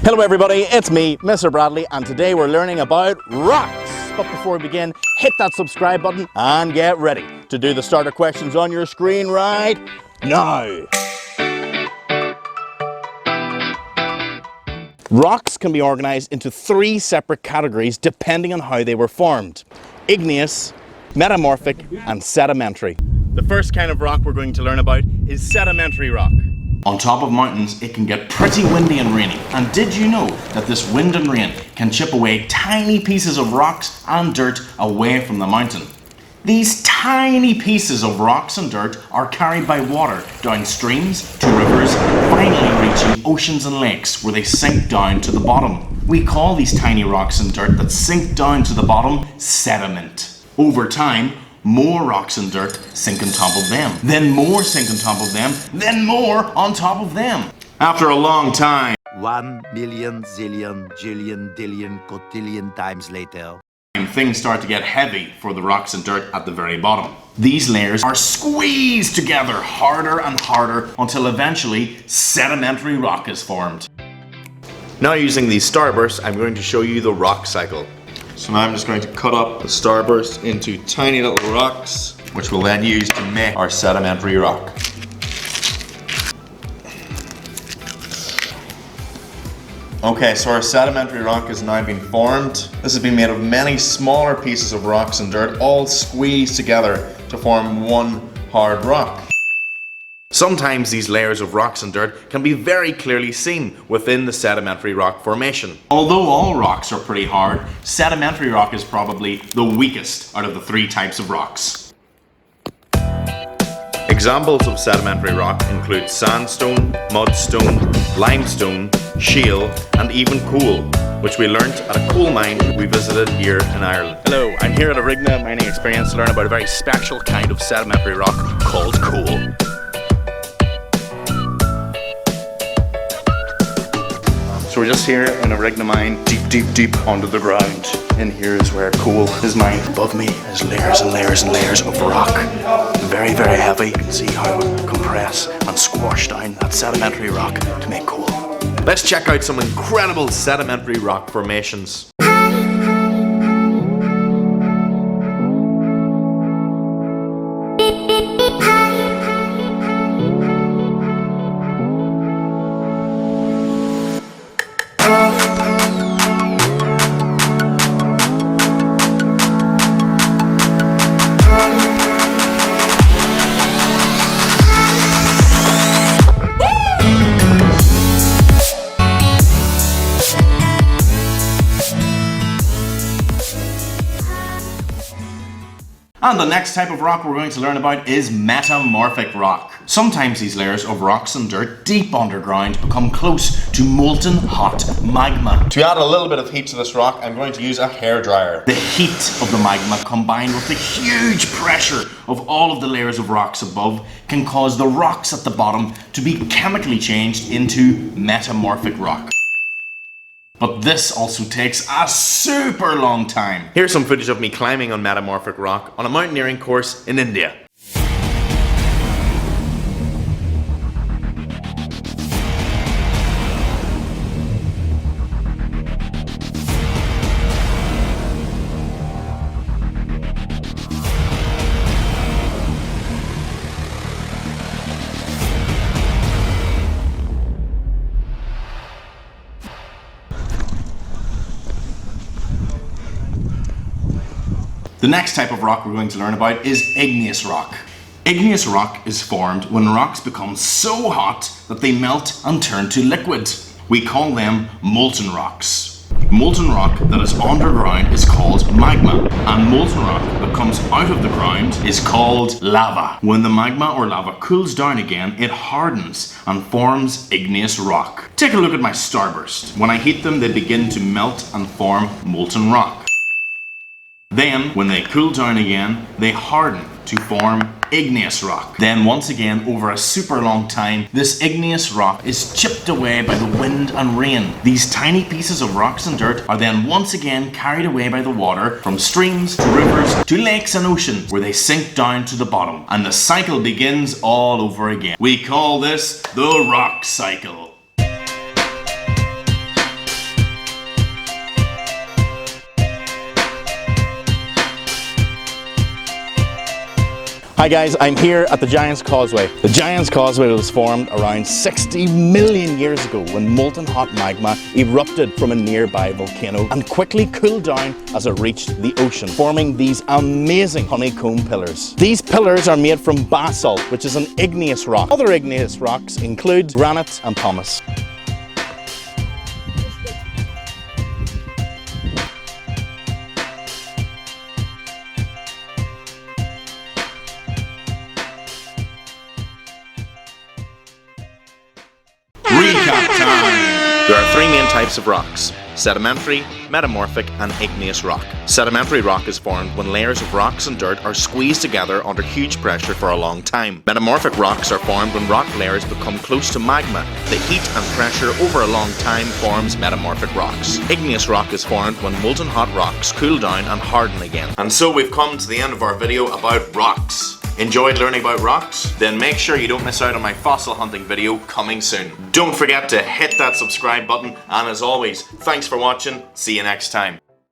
Hello everybody, it's me, Mr. Bradley, and today we're learning about rocks. But before we begin, hit that subscribe button and get ready to do the starter questions on your screen right now. Rocks can be organised into three separate categories depending on how they were formed: igneous, metamorphic and sedimentary. The first kind of rock we're going to learn about is sedimentary rock. On top of mountains, it can get pretty windy and rainy. And did you know that this wind and rain can chip away tiny pieces of rocks and dirt away from the mountain? These tiny pieces of rocks and dirt are carried by water down streams to rivers, finally reaching oceans and lakes where they sink down to the bottom. We call these tiny rocks and dirt that sink down to the bottom sediment. Over time, more rocks and dirt sink on top of them, then more sink on top of them, then more on top of them. After a long time, 1 million zillion jillion dillion cotillion times later, things start to get heavy for the rocks and dirt at the very bottom. These layers are squeezed together harder and harder until eventually sedimentary rock is formed. Now using these starbursts, I'm going to show you the rock cycle. So now I'm just going to cut up the starburst into tiny little rocks, which we'll then use to make our sedimentary rock. Okay, so our sedimentary rock has now been formed. This has been made of many smaller pieces of rocks and dirt, all squeezed together to form one hard rock. Sometimes these layers of rocks and dirt can be very clearly seen within the sedimentary rock formation. Although all rocks are pretty hard, sedimentary rock is probably the weakest out of the three types of rocks. Examples of sedimentary rock include sandstone, mudstone, limestone, shale, and even coal, which we learnt at a coal mine we visited here in Ireland. Hello, I'm here at Arigna Mining Experience to learn about a very special kind of sedimentary rock called coal. So we're just here in Arigna mine, deep under the ground. In here is where coal is mined. Above me is layers and layers and layers of rock. Very, very heavy. You can see how it compress and squash down that sedimentary rock to make coal. Let's check out some incredible sedimentary rock formations. And the next type of rock we're going to learn about is metamorphic rock. Sometimes these layers of rocks and dirt deep underground become close to molten hot magma. To add a little bit of heat to this rock, I'm going to use a hairdryer. The heat of the magma combined with the huge pressure of all of the layers of rocks above can cause the rocks at the bottom to be chemically changed into metamorphic rock. But this also takes a super long time. Here's some footage of me climbing on metamorphic rock on a mountaineering course in India. The next type of rock we're going to learn about is igneous rock. Igneous rock is formed when rocks become so hot that they melt and turn to liquid. We call them molten rocks. Molten rock that is underground is called magma, and molten rock that comes out of the ground is called lava. When the magma or lava cools down again, it hardens and forms igneous rock. Take a look at my starburst. When I heat them, they begin to melt and form molten rock. Then, when they cool down again, they harden to form igneous rock. Then once again, over a super long time, this igneous rock is chipped away by the wind and rain. These tiny pieces of rocks and dirt are then once again carried away by the water from streams to rivers to lakes and oceans, where they sink down to the bottom. And the cycle begins all over again. We call this the rock cycle. Hi guys, I'm here at the Giant's Causeway. The Giant's Causeway was formed around 60 million years ago when molten hot magma erupted from a nearby volcano and quickly cooled down as it reached the ocean, forming these amazing honeycomb pillars. These pillars are made from basalt, which is an igneous rock. Other igneous rocks include granite and pumice. Recap time! There are three main types of rocks: sedimentary, metamorphic and igneous rock. Sedimentary rock is formed when layers of rocks and dirt are squeezed together under huge pressure for a long time. Metamorphic rocks are formed when rock layers become close to magma. The heat and pressure over a long time forms metamorphic rocks. Igneous rock is formed when molten hot rocks cool down and harden again. And so we've come to the end of our video about rocks. Enjoyed learning about rocks? Then make sure you don't miss out on my fossil hunting video coming soon. Don't forget to hit that subscribe button, and as always, thanks for watching. See you next time.